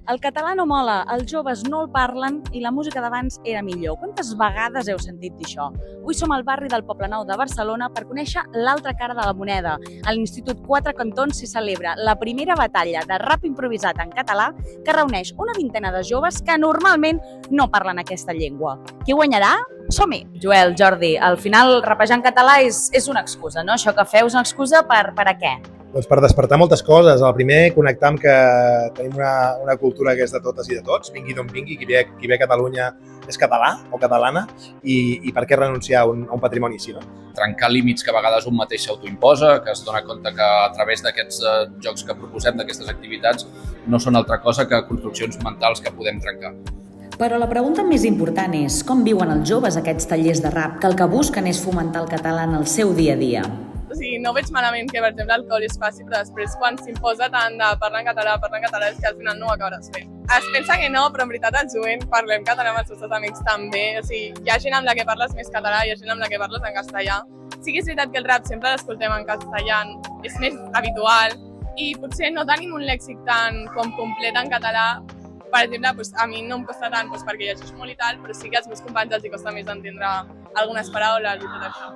El català no mola, els joves no el parlen i la música d'abans era millor. Quantes vegades heu sentit dir això? Avui som al barri del Poblenou de Barcelona per conèixer l'altra cara de la moneda. A l'Institut Quatre Cantons s'hi celebra la primera batalla de rap improvisat en català que reuneix una vintena de joves que normalment no parlen aquesta llengua. Qui guanyarà? Som-hi! Joel, Jordi, al final rapejar en català és una excusa, no? Això que feu és una excusa per a què? Doncs per despertar moltes coses. El primer, connectar amb que tenim una cultura que és de totes i de tots, vingui d'on vingui, qui ve a Catalunya és català o catalana i per què renunciar a un patrimoni així, no? Trencar límits que a vegades un mateix s'autoimposa, que es dona compte que a través d'aquests jocs que proposem, d'aquestes activitats, no són altra cosa que construccions mentals que podem trencar. Però la pregunta més important és com viuen els joves aquests tallers de rap que el que busquen és fomentar el català en el seu dia a dia. O sigui, no veig malament que, per exemple, el col és fàcil, però després quan s'imposa tant de parlar en català, és que al final no ho acabaràs fent. Es pensa que no, però en veritat el jovent parlem català amb els nostres amics també. O sigui, hi ha gent amb la que parles més català, hi ha gent amb la que parles en castellà. Sí que és veritat que el rap sempre l'escoltem en castellà, és més habitual i potser no tenim un lèxic tan complet en català. Per exemple, a mi no em costa tant perquè llegeixo molt i tal, però sí que als meus companys els costa més entendre algunes paraules i tot això.